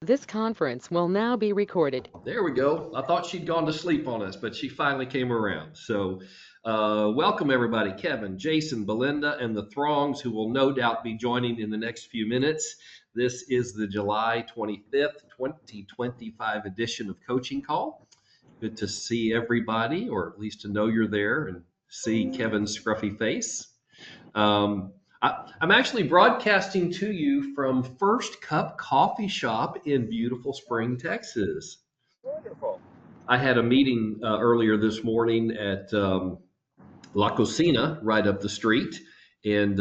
This conference will now be recorded. There we go. I thought she'd gone to sleep on us, but she finally came around. So, welcome everybody, Kevin, Jason, Belinda, and the throngs who will no doubt be joining in the next few minutes. This is the July 25th, 2025 edition of Coaching Call. Good to see everybody, or at least to know you're there and see Kevin's scruffy face. I'm actually broadcasting to you from First Cup Coffee Shop in beautiful Spring, Texas. Wonderful. I had a meeting earlier this morning at La Cocina right up the street and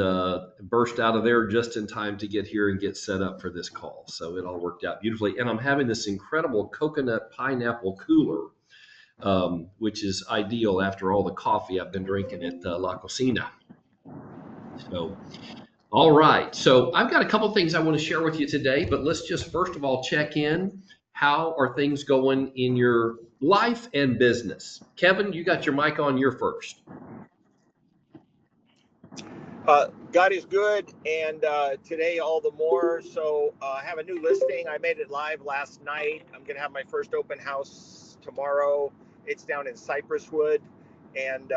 burst out of there just in time to get here and get set up for this call. So it all worked out beautifully. And I'm having this incredible coconut pineapple cooler, which is ideal after all the coffee I've been drinking at La Cocina. So, all right. So I've got a couple things I want to share with you today, but let's just first of all check in. How are things going in your life and business? Kevin, you got your mic on. You're first. God is good, and today all the more. So I have a new listing. I made it live last night. I'm going to have my first open house tomorrow. It's down in Cypresswood, and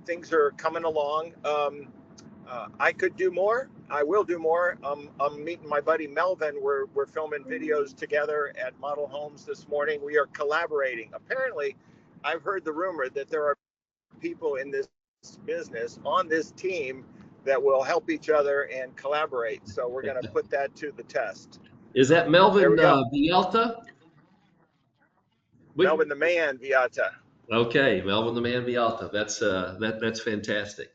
things are coming along. I could do more. I will do more. I'm meeting my buddy Melvin. We're filming videos together at Model Homes this morning. We are collaborating. Apparently, I've heard the rumor that there are people in this business on this team that will help each other and collaborate. So we're going to put that to the test. Is that Melvin Vialta? Melvin the Man Vialta. Okay, Melvin the Man Vialta. That's fantastic.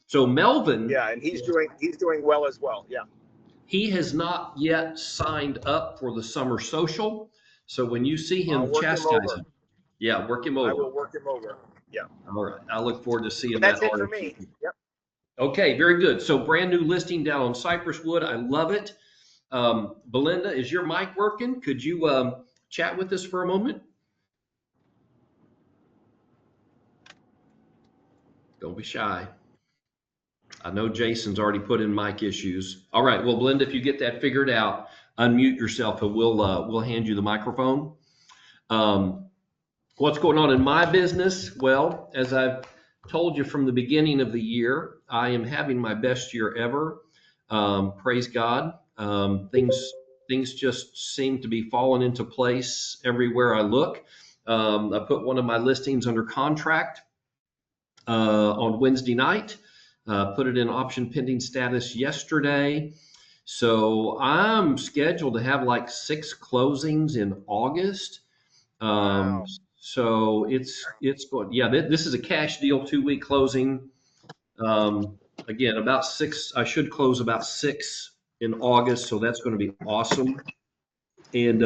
So Melvin, yeah, and he's doing well as well. Yeah, he has not yet signed up for the summer social. So when you see him chastise him, yeah, work him over. I will work him over. Yeah. All right. I look forward to seeing that. That's it for me. Yep. Okay, very good. So brand new listing down on Cypresswood. I love it. Belinda, is your mic working? Could you chat with us for a moment? Don't be shy. I know Jason's already put in mic issues. All right. Well, Belinda, if you get that figured out, unmute yourself and we'll hand you the microphone. What's going on in my business? Well, as I've told you from the beginning of the year, I am having my best year ever. Praise God. Things just seem to be falling into place everywhere I look. I put one of my listings under contract on Wednesday night. Put it in option pending status yesterday. So I'm scheduled to have like 6 closings in August. Wow. So it's going. Yeah, this is a cash deal, 2-week closing. Again, about 6. I should close about 6 in August, so that's going to be awesome. And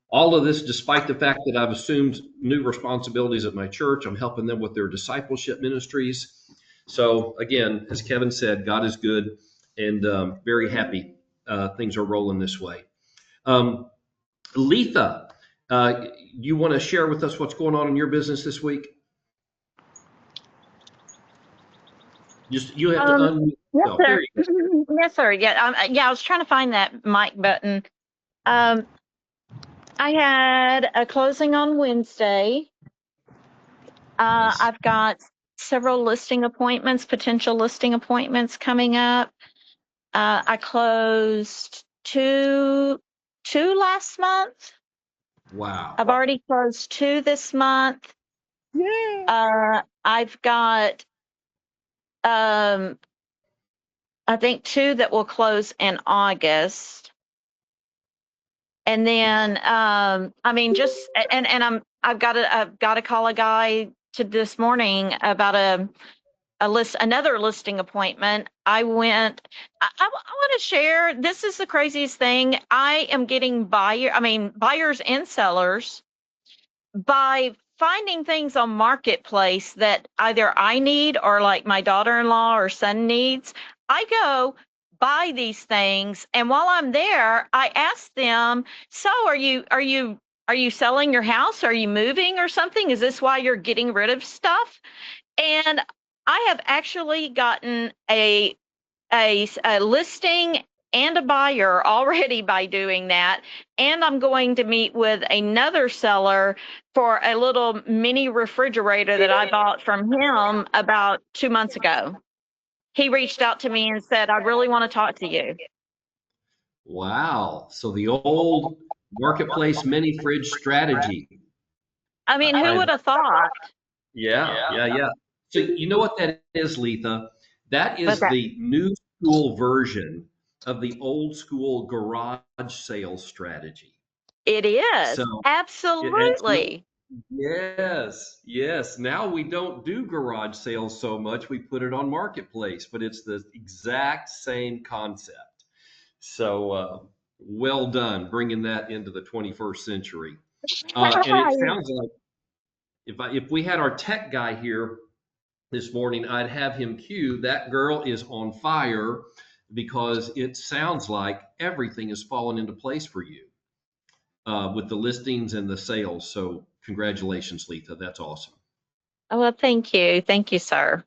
all of this, despite the fact that I've assumed new responsibilities at my church, I'm helping them with their discipleship ministries. So again, as Kevin said, God is good, and very happy things are rolling this way. Letha, you want to share with us what's going on in your business this week? You have to unmute. Yes, sir. Yes, sir. Yeah, I was trying to find that mic button. I had a closing on Wednesday. Nice. I've got several potential listing appointments coming up. I closed two last month. Wow. I've already closed 2 this month. Yeah. I've got I think 2 that will close in August. And then I've got to call a guy this morning about another listing appointment. I want to share, this is the craziest thing. I am getting buyers and sellers by finding things on Marketplace that either I need or like my daughter-in-law or son needs. I go buy these things, and while I'm there, I ask them, so are you selling your house? Are you moving or something? Is this why you're getting rid of stuff? And I have actually gotten a listing and a buyer already by doing that. And I'm going to meet with another seller for a little mini refrigerator that I bought from him about 2 months ago. He reached out to me and said, I really want to talk to you. Wow. So the old marketplace mini fridge strategy. I mean, who would have thought? Yeah. So you know what that is, Letha? That is What's that? the new school version of the old school garage sales strategy. It is. So Absolutely. yes. Now we don't do garage sales so much. We put it on marketplace, but it's the exact same concept. So well done bringing that into the 21st century. And it sounds like if we had our tech guy here this morning, I'd have him cue that girl is on fire, because it sounds like everything is falling into place for you with the listings and the sales. So congratulations, Letha. That's awesome. Oh, well, thank you. Thank you, sir.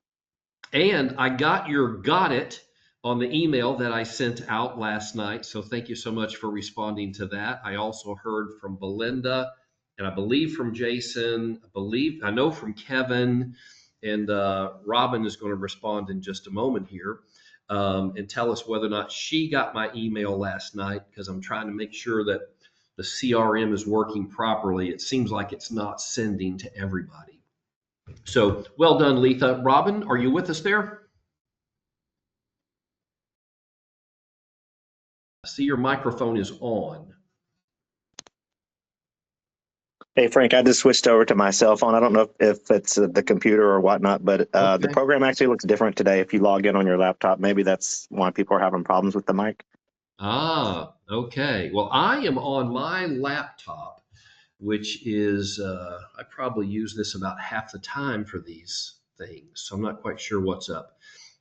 And I got it on the email that I sent out last night. So thank you so much for responding to that. I also heard from Belinda, and I believe from Jason, I know from Kevin, and Robin is going to respond in just a moment here and tell us whether or not she got my email last night, because I'm trying to make sure that the CRM is working properly. It seems like it's not sending to everybody. So well done, Letha. Robin, are you with us there? I see your microphone is on. Hey, Frank, I just switched over to my cell phone. I don't know if it's the computer or whatnot, but the program actually looks different today. If you log in on your laptop, maybe that's why people are having problems with the mic. Ah, okay. Well, I am on my laptop, which is, I probably use this about half the time for these things. So I'm not quite sure what's up.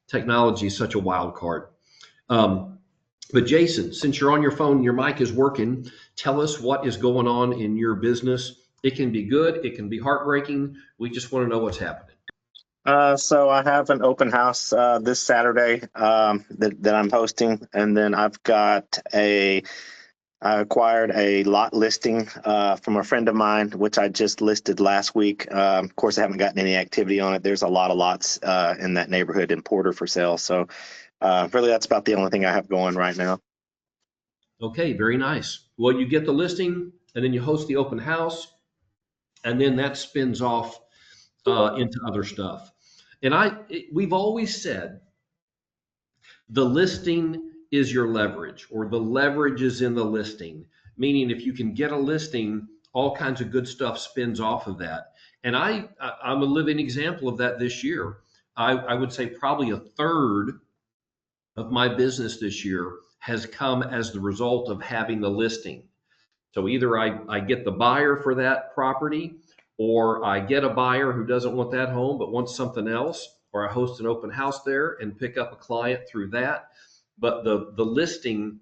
Technology is such a wild card. But Jason, since you're on your phone and your mic is working, tell us what is going on in your business. It can be good. It can be heartbreaking. We just want to know what's happening. So I have an open house this Saturday that I'm hosting, and then I acquired a lot listing from a friend of mine, which I just listed last week. Of course, I haven't gotten any activity on it. There's a lot of lots in that neighborhood in Porter for sale. So really, that's about the only thing I have going right now. Okay, very nice. Well, you get the listing, and then you host the open house, and then that spins off into other stuff. And we've always said the listing is your leverage, or the leverage is in the listing, meaning if you can get a listing, all kinds of good stuff spins off of that. And I'm a living example of that this year. I would say probably a third of my business this year has come as the result of having the listing. So either I get the buyer for that property, or I get a buyer who doesn't want that home but wants something else, or I host an open house there and pick up a client through that. But the listing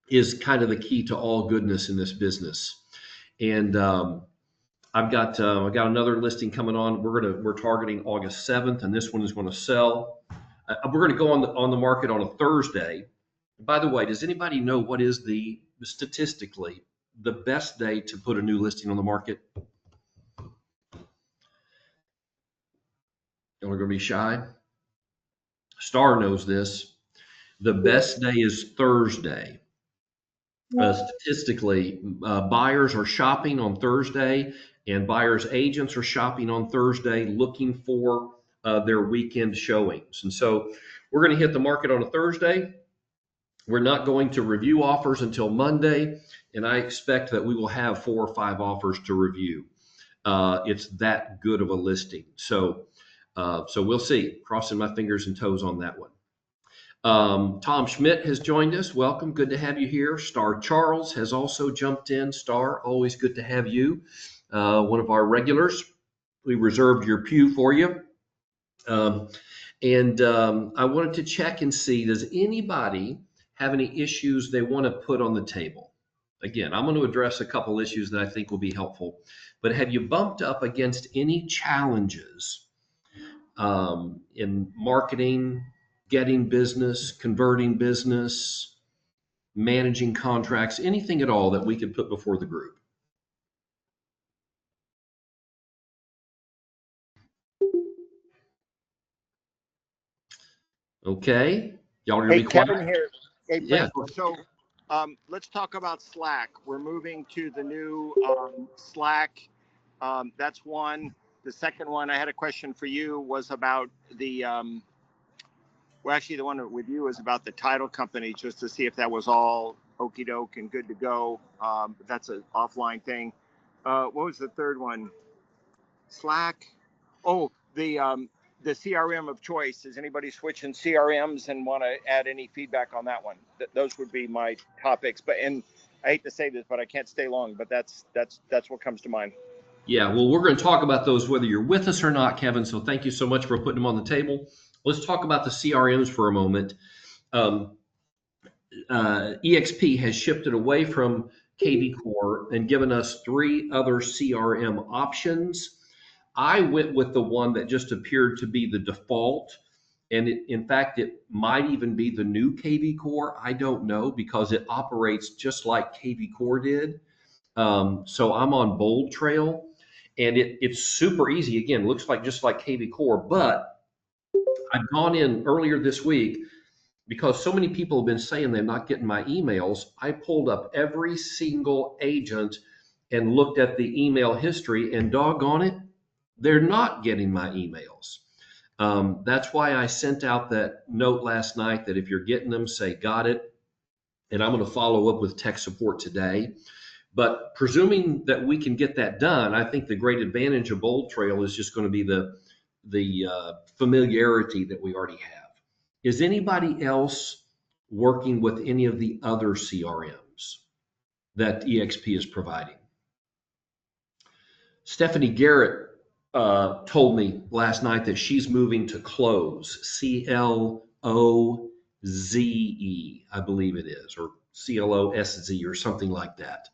is kind of the key to all goodness in this business. And I've got another listing coming on. We're targeting August 7th, and this one is going to sell. We're going to go on the market on a Thursday. By the way, does anybody know what is statistically the best day to put a new listing on the market? Y'all are going to be shy. Star knows this. The best day is Thursday. Statistically, buyers are shopping on Thursday, and buyers' agents are shopping on Thursday looking for their weekend showings. And so we're going to hit the market on a Thursday. We're not going to review offers until Monday, and I expect that we will have 4 or 5 offers to review. It's that good of a listing. So we'll see. Crossing my fingers and toes on that one. Tom Schmidt has joined us. Welcome. Good to have you here. Star Charles has also jumped in. Star, always good to have you. One of our regulars. We reserved your pew for you. And I wanted to check and see, does anybody have any issues they want to put on the table? Again, I'm going to address a couple issues that I think will be helpful, but have you bumped up against any challenges in marketing, getting business, converting business, managing contracts, anything at all that we could put before the group. Okay, y'all are gonna Hey, be quiet. Kevin here. Hey, Yeah. Frank. So let's talk about Slack. We're moving to the new Slack. That's one. The second one, I had a question for you, was about the, well, actually, the one with you is about the title company, just to see if that was all okie doke and good to go. But that's an offline thing. What was the third one? Slack. Oh, the CRM of choice. Is anybody switching CRMs and want to add any feedback on that one? Those would be my topics. But and I hate to say this, but I can't stay long. But that's what comes to mind. Yeah, well, we're going to talk about those whether you're with us or not, Kevin. So thank you so much for putting them on the table. Let's talk about the CRMs for a moment. EXP has shifted away from KV Core and given us 3 other CRM options. I went with the one that just appeared to be the default. And in fact, it might even be the new KV Core. I don't know, because it operates just like KV Core did. So I'm on Bold Trail, and it's super easy. Again, looks like just like KV Core, but I've gone in earlier this week because so many people have been saying they're not getting my emails. I pulled up every single agent and looked at the email history, and doggone it, they're not getting my emails. That's why I sent out that note last night that if you're getting them, say got it. And I'm going to follow up with tech support today. But presuming that we can get that done, I think the great advantage of Bold Trail is just going to be the familiarity that we already have. Is anybody else working with any of the other CRMs that EXP is providing? Stephanie Garrett told me last night that she's moving to Cloze, C-L-O-Z-E, I believe it is, or C-L-O-S-Z or something like that.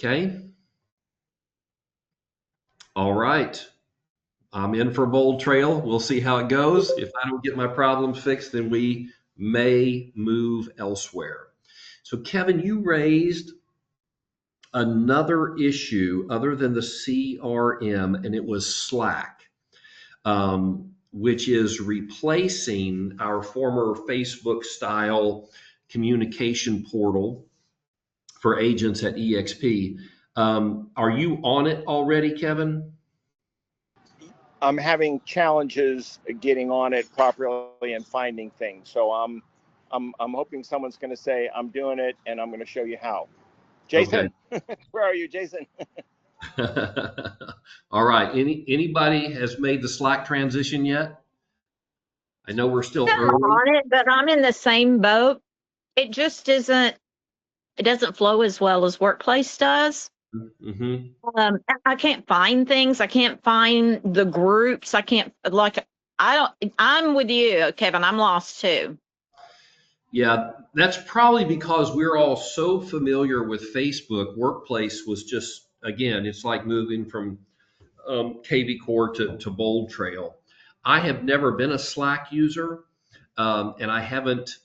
Okay. All right. I'm in for Bold Trail. We'll see how it goes. If I don't get my problems fixed, then we may move elsewhere. So Kevin, you raised another issue other than the CRM, and it was Slack, which is replacing our former Facebook style communication portal for agents at EXP. Are you on it already, Kevin? I'm having challenges getting on it properly and finding things. So I'm hoping someone's going to say I'm doing it, and I'm going to show you how. Jason, okay. Where are you, Jason? All right. Anybody has made the Slack transition yet? I know we're still early on it, but I'm in the same boat. It just isn't. It doesn't flow as well as Workplace does. Mm-hmm. I can't find things. I can't find the groups. I can't I'm with you, Kevin. I'm lost too. Yeah, that's probably because we're all so familiar with Facebook. Workplace was just, again, it's like moving from KV Core to Bold Trail. I have never been a Slack user, and I haven't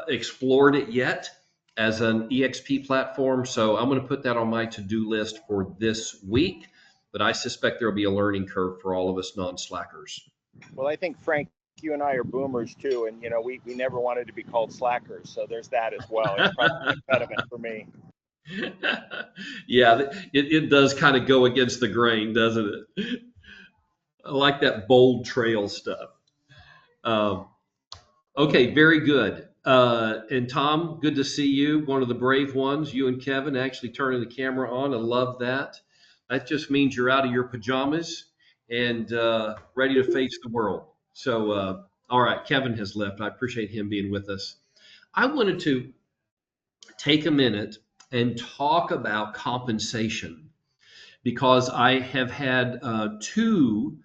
explored it yet as an EXP platform. So I'm going to put that on my to-do list for this week, but I suspect there'll be a learning curve for all of us non-Slackers. Well, I think, Frank, you and I are boomers too, and we never wanted to be called slackers, so there's that as well. It's probably an impediment for me. Yeah, it does kind of go against the grain, doesn't it? I like that Bold Trail stuff. Okay, very good. And Tom, good to see you. One of the brave ones, you and Kevin actually turning the camera on. I love that. That just means you're out of your pajamas and ready to face the world. So, all right, Kevin has left. I appreciate him being with us. I wanted to take a minute and talk about compensation because I have had 2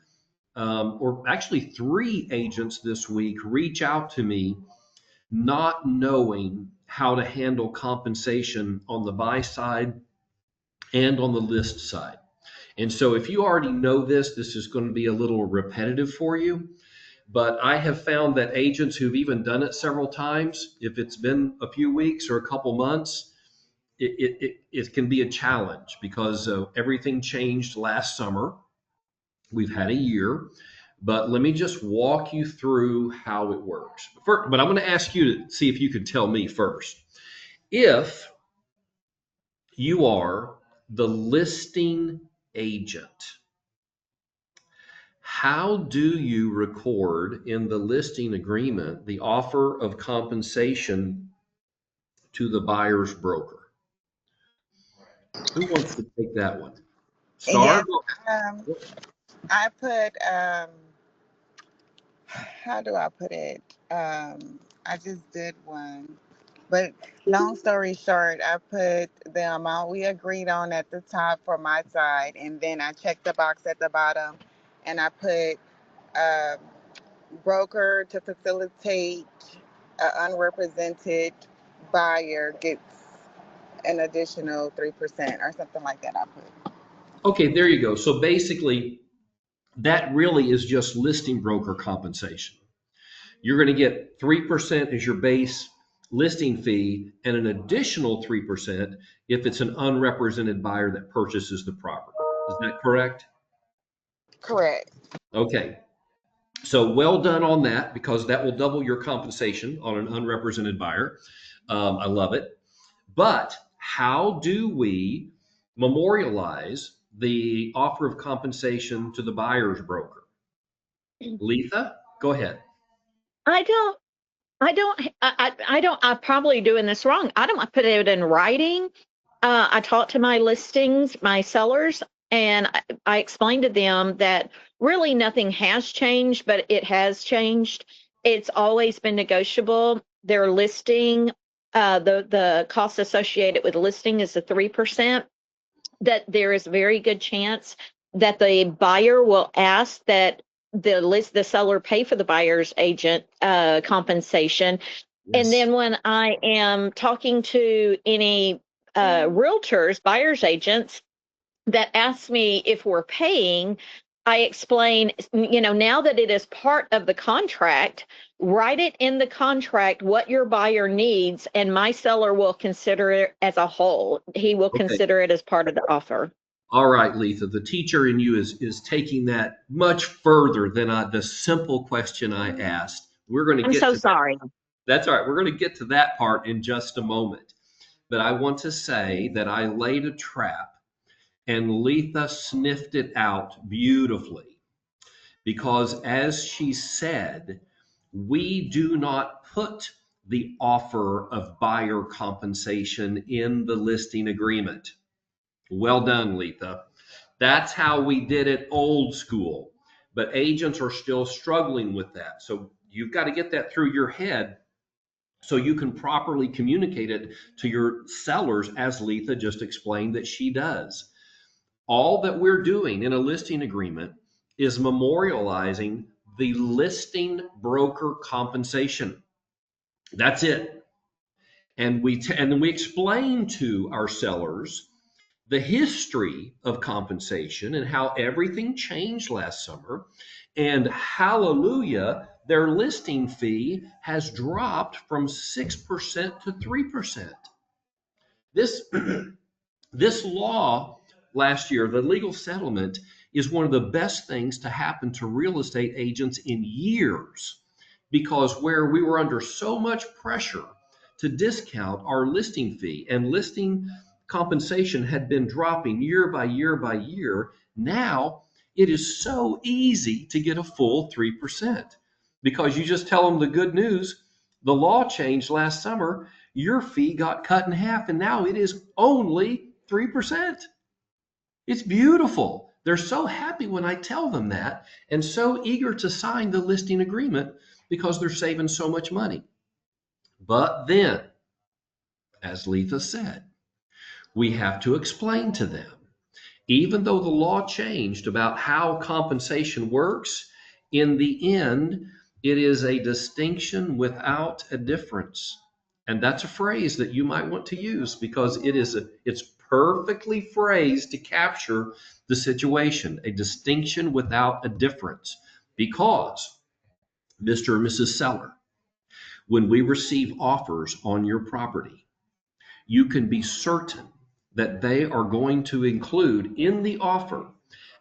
or actually 3 agents this week reach out to me not knowing how to handle compensation on the buy side and on the list side. And so if you already know this is going to be a little repetitive for you. But I have found that agents who've even done it several times, if it's been a few weeks or a couple months, it can be a challenge because everything changed last summer. We've had a year, but let me just walk you through how it works. But I'm going to ask you to see if you can tell me first. If you are the listing agent, how do you record in the listing agreement the offer of compensation to the buyer's broker? Who wants to take that one? Star? Um, I put, how do I put it? I just did one. But long story short, I put the amount we agreed on at the top for my side, and then I checked the box at the bottom, and I put broker to facilitate an unrepresented buyer gets an additional 3% or something like that. I put. Okay, there you go. So basically, that really is just listing broker compensation. You're going to get 3% as your base listing fee and an additional 3% if it's an unrepresented buyer that purchases the property. Is that correct? Correct. Okay. So well done on that, because that will double your compensation on an unrepresented buyer. I love it. But how do we memorialize the offer of compensation to the buyer's broker? Letha, go ahead. I'm probably doing this wrong. I don't put it in writing. I talked to my listings, my sellers, and I explained to them that really nothing has changed, but it has changed. It's always been negotiable. Their listing, the cost associated with listing is the 3%, that there is a very good chance that the buyer will ask that the seller pay for the buyer's agent compensation. Yes. And then when I am talking to any realtors, buyer's agents that ask me if we're paying, I explain, now that it is part of the contract, write it in the contract what your buyer needs, and my seller will consider it as a whole. He will consider it as part of the offer. All right, Letha, the teacher in you is taking that much further than the simple question I asked. We're going to get I'm so sorry. That's all right. We're going to get to that part in just a moment. But I want to say that I laid a trap and Letha sniffed it out beautifully. Because as she said, we do not put the offer of buyer compensation in the listing agreement. Well done, Letha. That's how we did it old school. But agents are still struggling with that. So you've got to get that through your head so you can properly communicate it to your sellers, as Letha just explained that she does. All that we're doing in a listing agreement is memorializing the listing broker compensation. That's it. And then we explain to our sellers the history of compensation and how everything changed last summer. And hallelujah, their listing fee has dropped from 6% to 3%. This law last year, the legal settlement, is one of the best things to happen to real estate agents in years, because where we were under so much pressure to discount our listing fee and listing compensation had been dropping year by year by year, now it is so easy to get a full 3% because you just tell them the good news. The law changed last summer. Your fee got cut in half, and now it is only 3%. It's beautiful. They're so happy when I tell them that and so eager to sign the listing agreement because they're saving so much money. But then, as Letha said, we have to explain to them, even though the law changed about how compensation works, in the end, it is a distinction without a difference. And that's a phrase that you might want to use because it's perfectly phrased to capture the situation, a distinction without a difference. Because Mr. and Mrs. Seller, when we receive offers on your property, you can be certain that they are going to include in the offer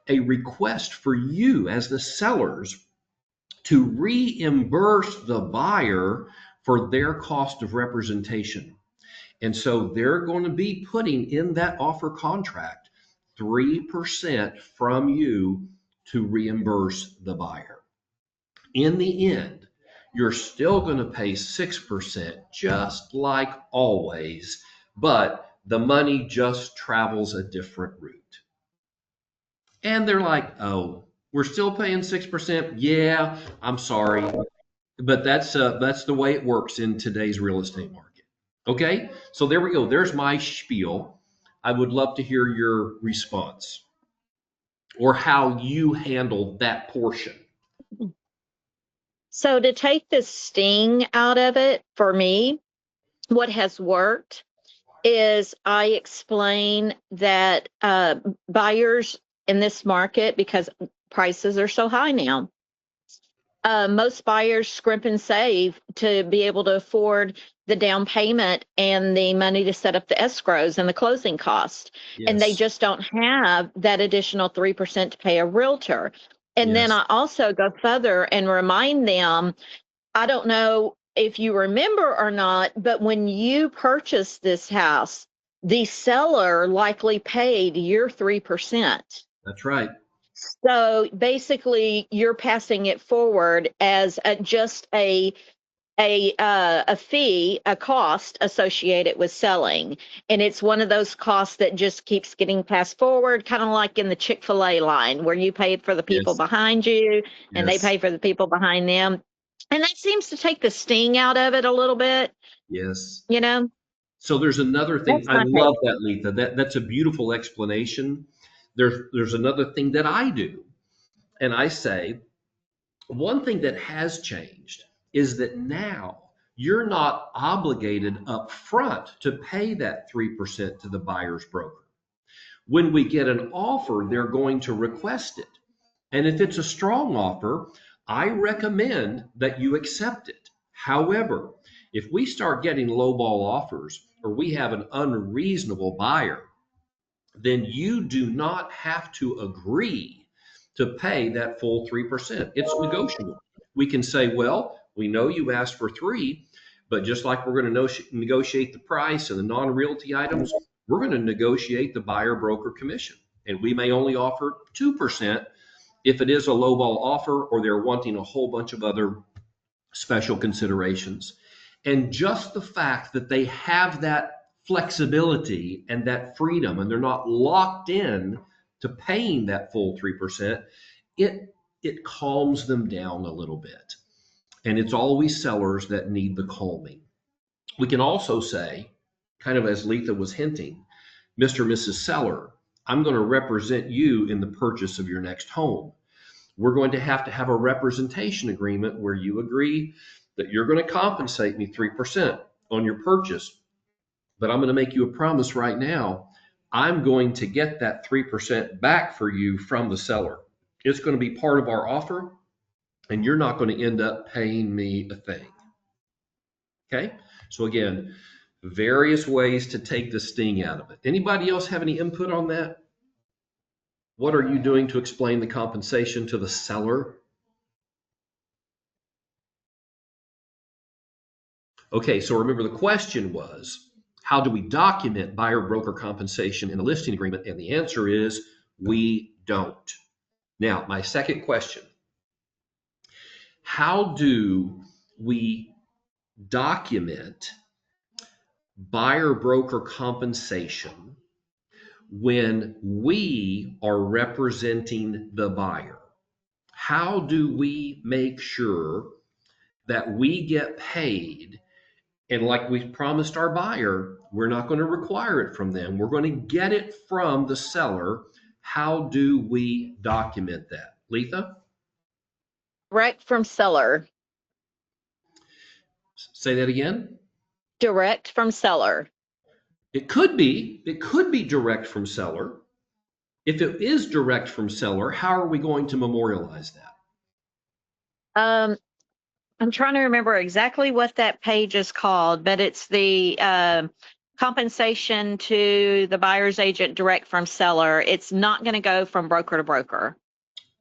a request for you as the sellers to reimburse the buyer for their cost of representation. And so they're going to be putting in that offer contract 3% from you to reimburse the buyer. In the end, you're still going to pay 6% just like always, but the money just travels a different route. And they're like, oh, we're still paying 6%. Yeah, I'm sorry. But that's the way it works in today's real estate market. Okay, so there we go. There's my spiel. I would love to hear your response or how you handled that portion. So to take the sting out of it, for me, what has worked is I explain that buyers in this market, because prices are so high now, most buyers scrimp and save to be able to afford the down payment and the money to set up the escrows and the closing cost. Yes. And they just don't have that additional 3% to pay a realtor. And then I also go further and remind them, I don't know if you remember or not, but when you purchased this house, the seller likely paid your 3%. That's right. So basically, you're passing it forward as just a fee, a cost associated with selling. And it's one of those costs that just keeps getting passed forward, kind of like in the Chick-fil-A line where you paid for the people behind you and they pay for the people behind them. And that seems to take the sting out of it a little bit. Yes. You know? So there's another thing. I love that, Letha. That's a beautiful explanation. There's another thing that I do. And I say, one thing that has changed is that now you're not obligated up front to pay that 3% to the buyer's broker. When we get an offer, they're going to request it. And if it's a strong offer, I recommend that you accept it. However, if we start getting lowball offers or we have an unreasonable buyer, then you do not have to agree to pay that full 3%. It's negotiable. We can say, well, we know you asked for 3, but just like we're going to negotiate the price and the non-realty items, we're going to negotiate the buyer broker commission. And we may only offer 2% if it is a lowball offer or they're wanting a whole bunch of other special considerations. And just the fact that they have that flexibility and that freedom and they're not locked in to paying that full 3%, it calms them down a little bit. And it's always sellers that need the calming. We can also say, kind of as Letha was hinting, Mr. and Mrs. Seller, I'm going to represent you in the purchase of your next home. We're going to have a representation agreement where you agree that you're going to compensate me 3% on your purchase. But I'm going to make you a promise right now. I'm going to get that 3% back for you from the seller. It's going to be part of our offer, and you're not going to end up paying me a thing. Okay? So again, various ways to take the sting out of it. Anybody else have any input on that? What are you doing to explain the compensation to the seller? Okay, so remember the question was, how do we document buyer broker compensation in a listing agreement? And the answer is, we don't. Now, my second question, how do we document buyer broker compensation when we are representing the buyer? How do we make sure that we get paid? And like we promised our buyer, we're not going to require it from them. We're going to get it from the seller. How do we document that? Letha? Direct from seller. Say that again. Direct from seller. It could be direct from seller. If it is direct from seller, how are we going to memorialize that? I'm trying to remember exactly what that page is called, but it's the compensation to the buyer's agent direct from seller. It's not going to go from broker to broker.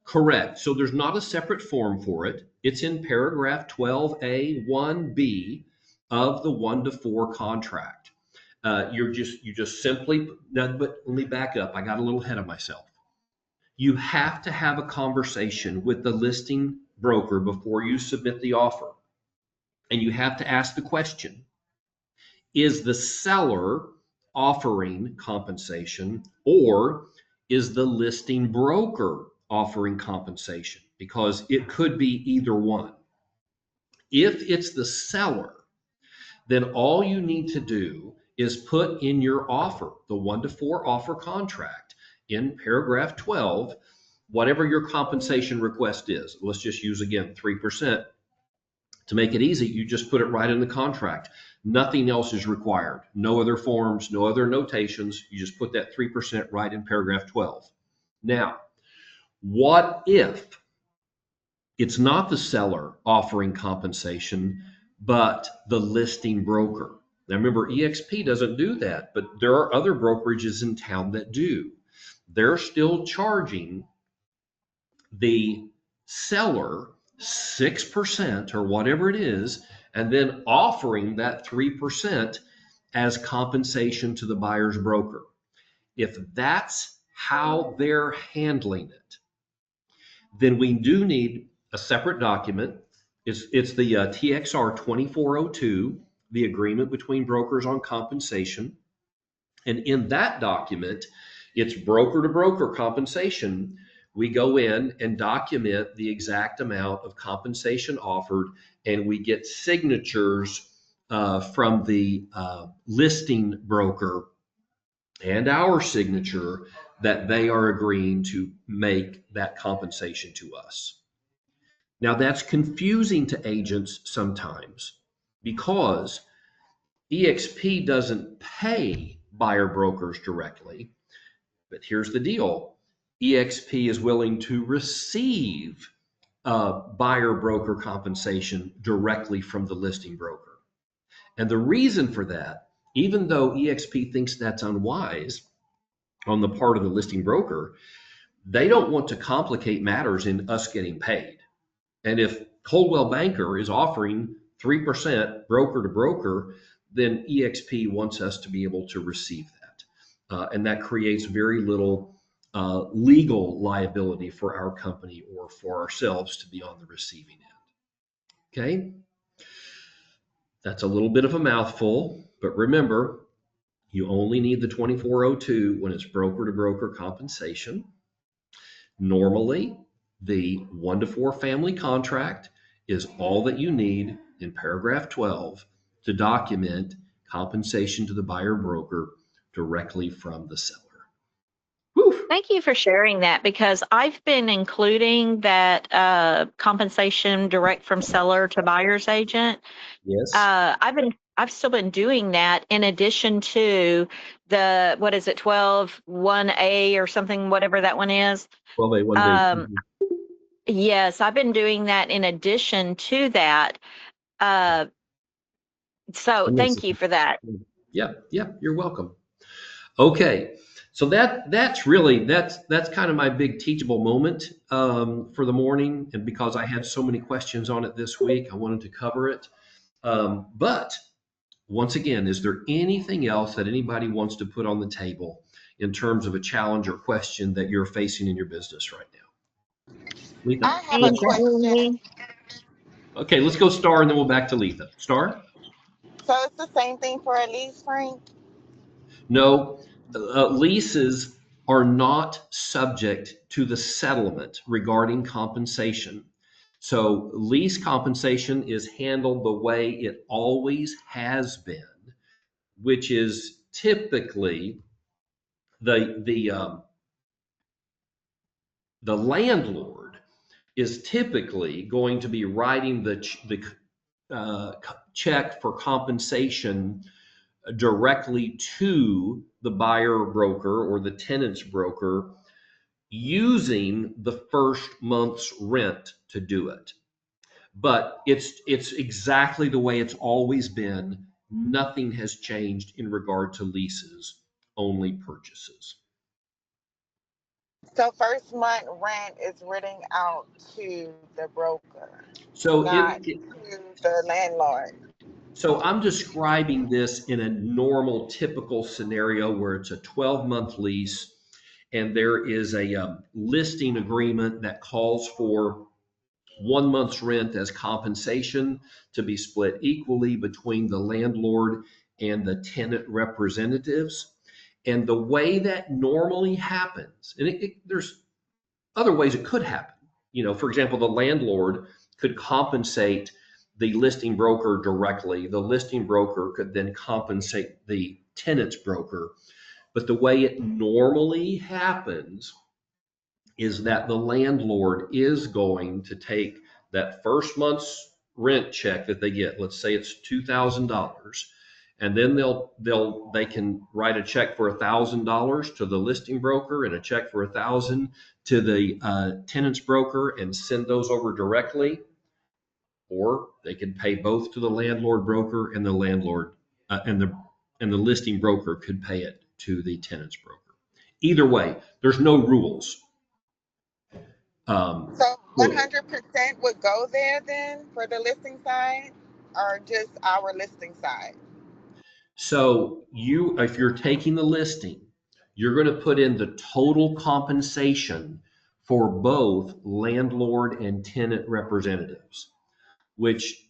Correct. So there's not a separate form for it. It's in paragraph 12A 1B of the 1-to-4 contract. You just simply, but let me back up. I got a little ahead of myself. You have to have a conversation with the listing broker before you submit the offer. And you have to ask the question, is the seller offering compensation, or is the listing broker offering compensation? Because it could be either one. If it's the seller, then all you need to do is put in your offer, the 1-to-4 offer contract, in paragraph 12, whatever your compensation request is. Let's just use, again, 3%. To make it easy, you just put it right in the contract. Nothing else is required. No other forms, no other notations. You just put that 3% right in paragraph 12. Now, what if it's not the seller offering compensation, but the listing broker? Now remember, EXP doesn't do that, but there are other brokerages in town that do. They're still charging the seller 6% or whatever it is, and then offering that 3% as compensation to the buyer's broker. If that's how they're handling it, then we do need a separate document. It's the TXR 2402, the agreement between brokers on compensation. And in that document, it's broker to broker compensation. We go in and document the exact amount of compensation offered, and we get signatures from the listing broker and our signature that they are agreeing to make that compensation to us. Now that's confusing to agents sometimes because EXP doesn't pay buyer brokers directly, but here's the deal. EXP is willing to receive buyer broker compensation directly from the listing broker. And the reason for that, even though EXP thinks that's unwise on the part of the listing broker, they don't want to complicate matters in us getting paid. And if Coldwell Banker is offering 3% broker to broker, then EXP wants us to be able to receive that. And that creates very little legal liability for our company or for ourselves to be on the receiving end. Okay? That's a little bit of a mouthful, but remember, you only need the 2402 when it's broker to broker compensation. Normally, the 1-to-4 family contract is all that you need in paragraph 12 to document compensation to the buyer broker directly from the seller. Whew. Thank you for sharing that, because I've been including that compensation direct from seller to buyer's agent. Yes. I've still been doing that in addition to the, what is it, 12.1A or something, whatever that one is. 12A1B. Yes, I've been doing that in addition to that. So thank you for that. Yeah, you're welcome. Okay, so that's kind of my big teachable moment for the morning, and because I had so many questions on it this week, I wanted to cover it. But once again, is there anything else that anybody wants to put on the table in terms of a challenge or question that you're facing in your business right now? Letha? I have a question. Okay, let's go Star, and then we'll back to Letha. Star? So it's the same thing for a lease, Frank? No, leases are not subject to the settlement regarding compensation. So lease compensation is handled the way it always has been, which is typically the landlord is typically going to be writing the check for compensation directly to the buyer broker or the tenant's broker, using the first month's rent to do it. But it's exactly the way it's always been. Nothing has changed in regard to leases, only purchases. So first month rent is written out to the broker, So not to the landlord. So I'm describing this in a normal, typical scenario where it's a 12-month lease and there is a listing agreement that calls for 1 month's rent as compensation to be split equally between the landlord and the tenant representatives. And the way that normally happens, and there's other ways it could happen. For example, the landlord could compensate the listing broker directly. The listing broker could then compensate the tenant's broker. But the way it normally happens is that the landlord is going to take that first month's rent check that they get. Let's say it's $2,000, and then they can write a check for $1,000 to the listing broker and a check for $1,000 to the tenant's broker and send those over directly, or they can pay both to the landlord broker, and the landlord and the listing broker could pay it to the tenant's broker. Either way, there's no rules. So 100% would go there then for the listing side, or just our listing side? So if you're taking the listing, you're going to put in the total compensation for both landlord and tenant representatives, which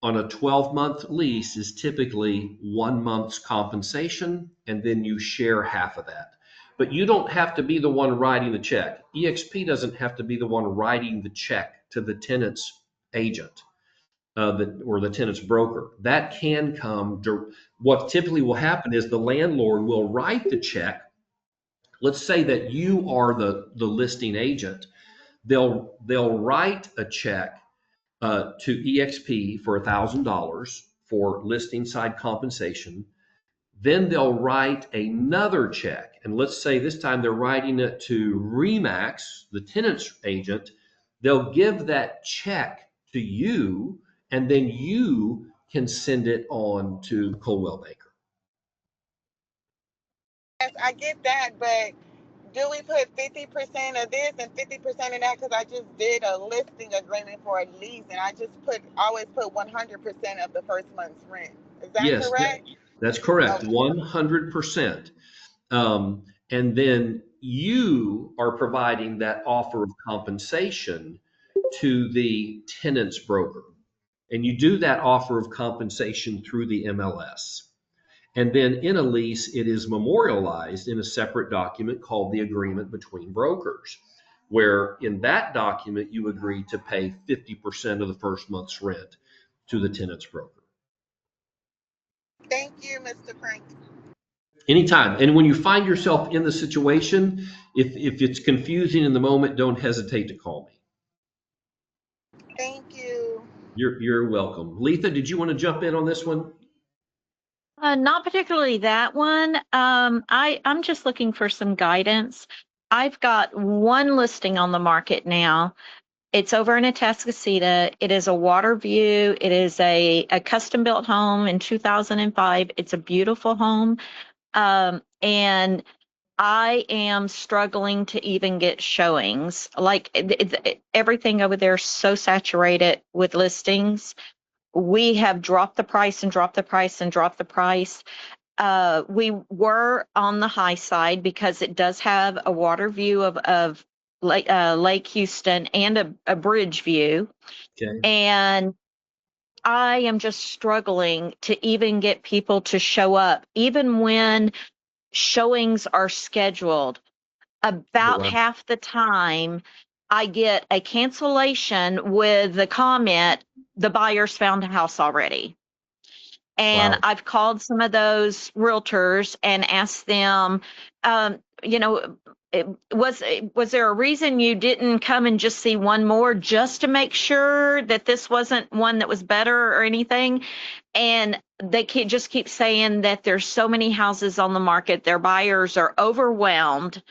on a 12-month lease is typically 1 month's compensation, and then you share half of that. But you don't have to be the one writing the check. EXP doesn't have to be the one writing the check to the tenant's agent or the tenant's broker. That can come. What typically will happen is the landlord will write the check. Let's say that you are the listing agent. They'll write a check to EXP for $1,000 for listing side compensation. Then they'll write another check. And let's say this time they're writing it to Remax, the tenant's agent. They'll give that check to you, and then you can send it on to Coldwell Banker. Yes, I get that, but do we put 50% of this and 50% of that? Because I just did a listing agreement for a lease, and I just always put 100% of the first month's rent. Is that correct? That's correct. Okay. 100%. And then you are providing that offer of compensation to the tenant's broker. And you do that offer of compensation through the MLS. And then in a lease, it is memorialized in a separate document called the agreement between brokers, where in that document, you agree to pay 50% of the first month's rent to the tenant's broker. Thank you, Mr. Frank. Anytime. And when you find yourself in the situation, if it's confusing in the moment, don't hesitate to call me. Thank you. You're welcome. Letha, did you want to jump in on this one? Not particularly that one. I'm just looking for some guidance. I've got one listing on the market now. It's over in Atascocita. It is a water view. It is a custom built home in 2005. It's a beautiful home. And I am struggling to even get showings. Like everything over there is so saturated with listings. We have dropped the price and dropped the price and dropped the price. We were on the high side because it does have a water view of Lake Houston and a bridge view. Okay. And I am just struggling to even get people to show up, even when showings are scheduled. About half the time, I get a cancellation with the comment, the buyer's found a house already. And Wow. I've called some of those realtors and asked them, was there a reason you didn't come and just see one more just to make sure that this wasn't one that was better or anything? And they just keep saying that there's so many houses on the market, their buyers are overwhelmed.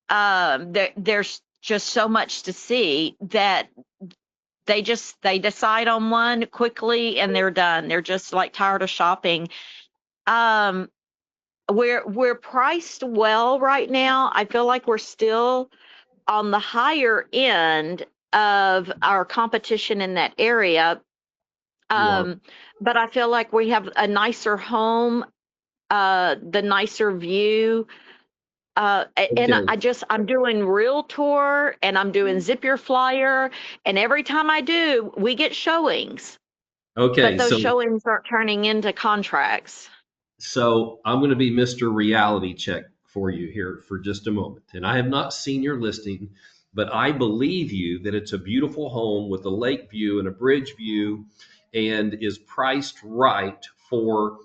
There's just so much to see that they decide on one quickly and they're done. They're just like tired of shopping. We're priced well right now. I feel like we're still on the higher end of our competition in that area. But I feel like we have a nicer home, the nicer view. And I'm doing Realtor and I'm doing Zip Your Flyer. And every time I do, we get showings. Okay. But those showings aren't turning into contracts. So I'm going to be Mr. Reality Check for you here for just a moment. And I have not seen your listing, but I believe you that it's a beautiful home with a lake view and a bridge view and is priced right for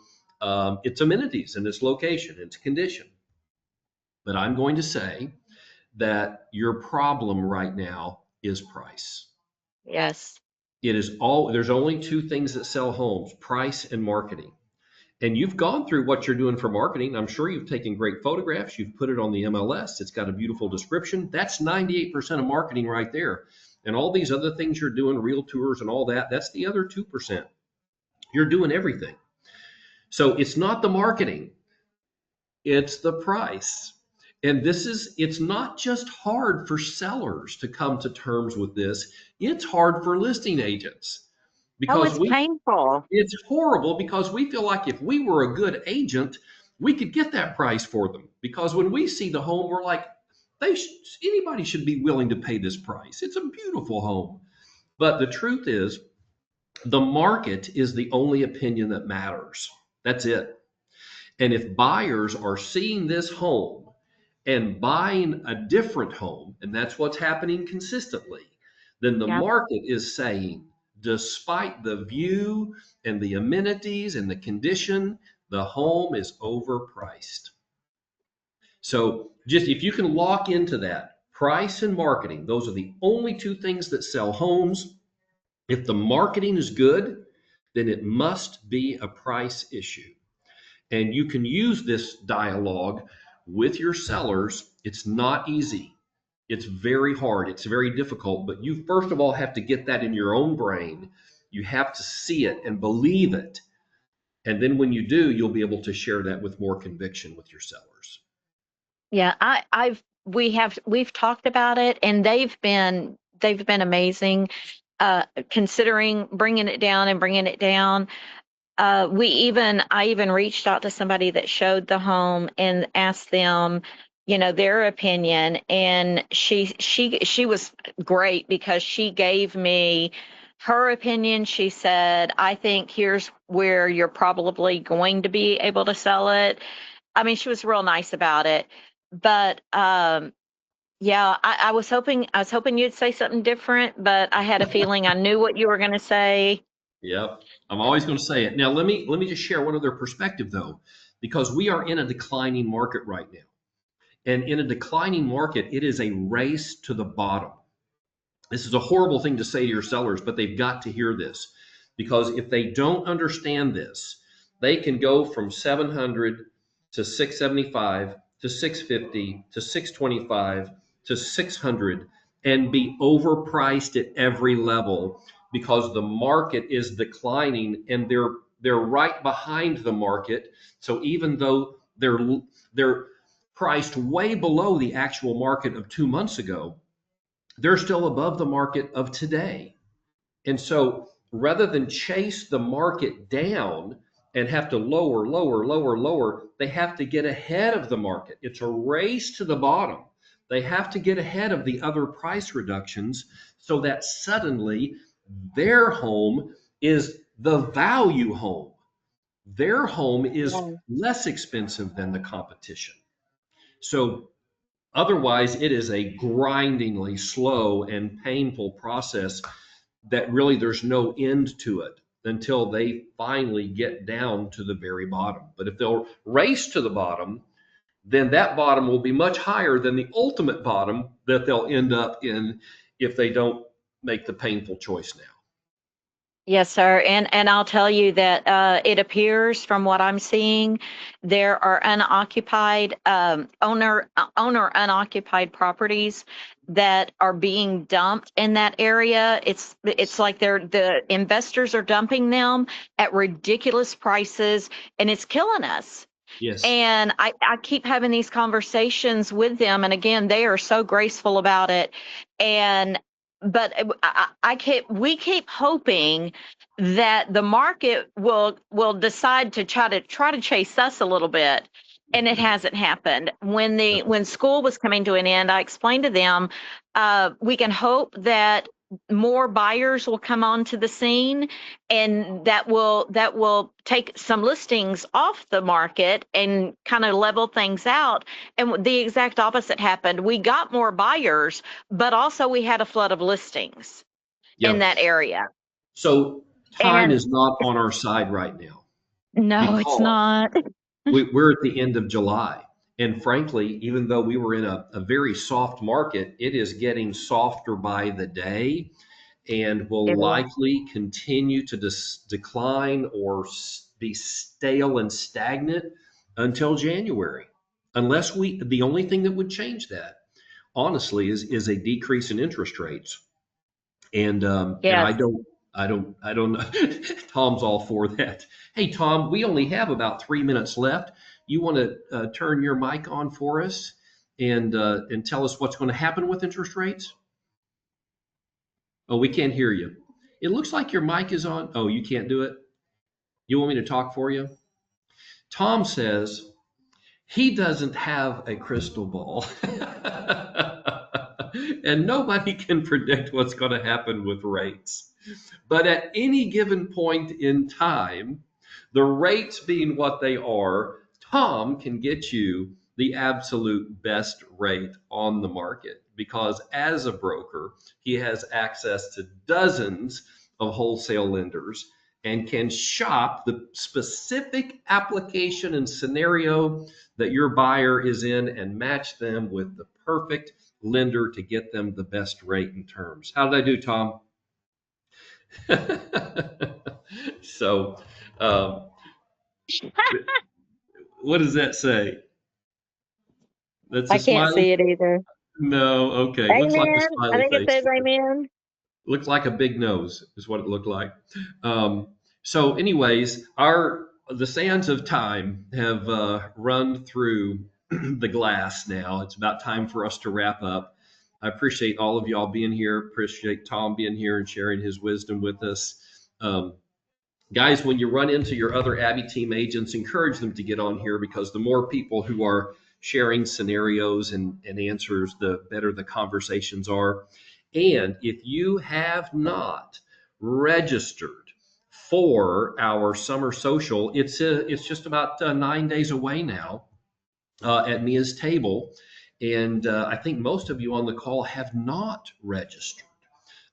its amenities and its location, its condition. But I'm going to say that your problem right now is price. Yes. There's only two things that sell homes: price and marketing. And you've gone through what you're doing for marketing. I'm sure you've taken great photographs. You've put it on the MLS. It's got a beautiful description. That's 98% of marketing right there. And all these other things you're doing, real tours and all that, that's the other 2%. You're doing everything. So it's not the marketing, it's the price. And it's not just hard for sellers to come to terms with this. It's hard for listing agents. Because it's painful. It's horrible because we feel like if we were a good agent, we could get that price for them. Because when we see the home, we're like, anybody should be willing to pay this price. It's a beautiful home. But the truth is, the market is the only opinion that matters. That's it. And if buyers are seeing this home and buying a different home, and that's what's happening consistently, then the market is saying, despite the view and the amenities and the condition, the home is overpriced. So just if you can lock into that, price and marketing, those are the only two things that sell homes. If the marketing is good, then it must be a price issue. And you can use this dialogue with your sellers. It's not easy. It's very hard. It's very difficult. But you first of all have to get that in your own brain. You have to see it and believe it. And then when you do, you'll be able to share that with more conviction with your sellers. Yeah, we've talked about it, and they've been amazing, considering bringing it down and bringing it down. I even reached out to somebody that showed the home and asked them, their opinion, and she was great because she gave me her opinion. She said, I think here's where you're probably going to be able to sell it. I mean, she was real nice about it. But yeah, I was hoping you'd say something different, but I had a feeling I knew what you were going to say. Yep, I'm always going to say it. Now, let me just share one other perspective, though, because we are in a declining market right now. And in a declining market, it is a race to the bottom. This is a horrible thing to say to your sellers, but they've got to hear this, because if they don't understand this, they can go from 700 to 675 to 650 to 625 to 600 and be overpriced at every level because the market is declining and they're right behind the market. So even though they're priced way below the actual market of 2 months ago, they're still above the market of today. And so rather than chase the market down and have to lower, they have to get ahead of the market. It's a race to the bottom. They have to get ahead of the other price reductions so that suddenly their home is the value home. Their home is less expensive than the competition. So otherwise, it is a grindingly slow and painful process that really there's no end to it until they finally get down to the very bottom. But if they'll race to the bottom, then that bottom will be much higher than the ultimate bottom that they'll end up in if they don't make the painful choice now. Yes, sir. And I'll tell you that it appears from what I'm seeing, there are unoccupied owner unoccupied properties that are being dumped in that area. It's like the investors are dumping them at ridiculous prices, and it's killing us. Yes. And I keep having these conversations with them, and again, they are so graceful about it. But we keep hoping that the market will decide to try to chase us a little bit. And it hasn't happened. When school was coming to an end, I explained to them, we can hope that more buyers will come onto the scene, and that will take some listings off the market and kind of level things out. And the exact opposite happened. We got more buyers, but also we had a flood of listings in that area. So time And is not on our side right now. no, it's not. We're at the end of July. And frankly, even though we were in a very soft market, it is getting softer by the day and will likely continue to decline or be stale and stagnant until January. Unless the only thing that would change that, honestly, is a decrease in interest rates. And I don't know. Tom's all for that. Hey, Tom, we only have about 3 minutes left. You want to turn your mic on for us and tell us what's going to happen with interest rates? Oh, we can't hear you. It looks like your mic is on. Oh, you can't do it? You want me to talk for you? Tom says he doesn't have a crystal ball. And nobody can predict what's going to happen with rates. But at any given point in time, the rates being what they are, Tom can get you the absolute best rate on the market, because as a broker, he has access to dozens of wholesale lenders and can shop the specific application and scenario that your buyer is in and match them with the perfect lender to get them the best rate and terms. How did I do, Tom? So, what does that say? That's a I can't smiley? see it either. No, okay. Amen. Looks like a I smiley think it face. says amen. Looks like a big nose is what it looked like. So anyways, the sands of time have run through the glass now. It's about time for us to wrap up. I appreciate all of y'all being here. Appreciate Tom being here and sharing his wisdom with us. Guys, when you run into your other Abby team agents, encourage them to get on here, because the more people who are sharing scenarios and answers, the better the conversations are. And if you have not registered for our summer social, it's just about 9 days away now at Mia's Table. And I think most of you on the call have not registered.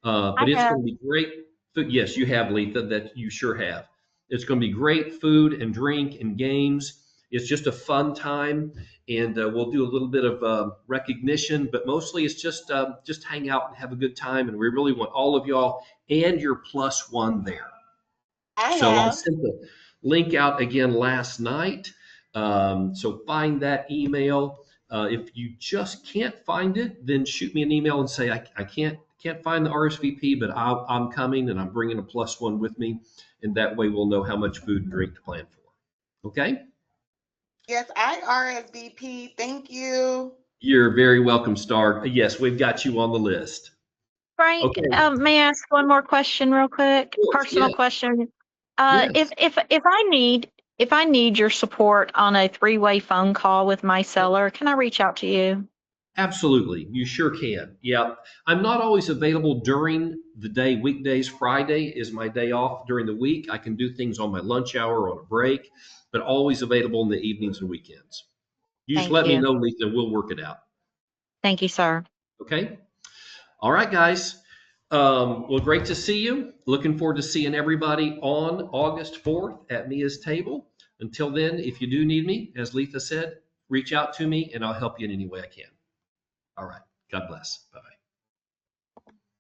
But it's going to be great. Yes, you have, Letha, that you sure have. It's going to be great food and drink and games. It's just a fun time, and we'll do a little bit of recognition, but mostly it's just hang out and have a good time. And we really want all of y'all and your +1 there. I sent the link out again last night. So find that email. If you just can't find it, then shoot me an email and say, I can't find the RSVP, but I'm coming and I'm bringing a +1 with me. And that way we'll know how much food and drink to plan for. Okay? Yes, I RSVP. Thank you. You're very welcome, Star. Yes, we've got you on the list. Frank, Okay. may I ask one more question real quick? Personal question. If I need your support on a 3-way phone call with my seller, can I reach out to you? Absolutely. You sure can. Yeah. I'm not always available during the day. Weekdays, Friday is my day off during the week. I can do things on my lunch hour or on a break, but always available in the evenings and weekends. You just let me know, Lisa, and we'll work it out. Thank you, sir. Okay. All right, guys. Well, great to see you. Looking forward to seeing everybody on August 4th at Mia's Table. Until then, if you do need me, as Letha said, reach out to me and I'll help you in any way I can. All right. God bless. Bye-bye.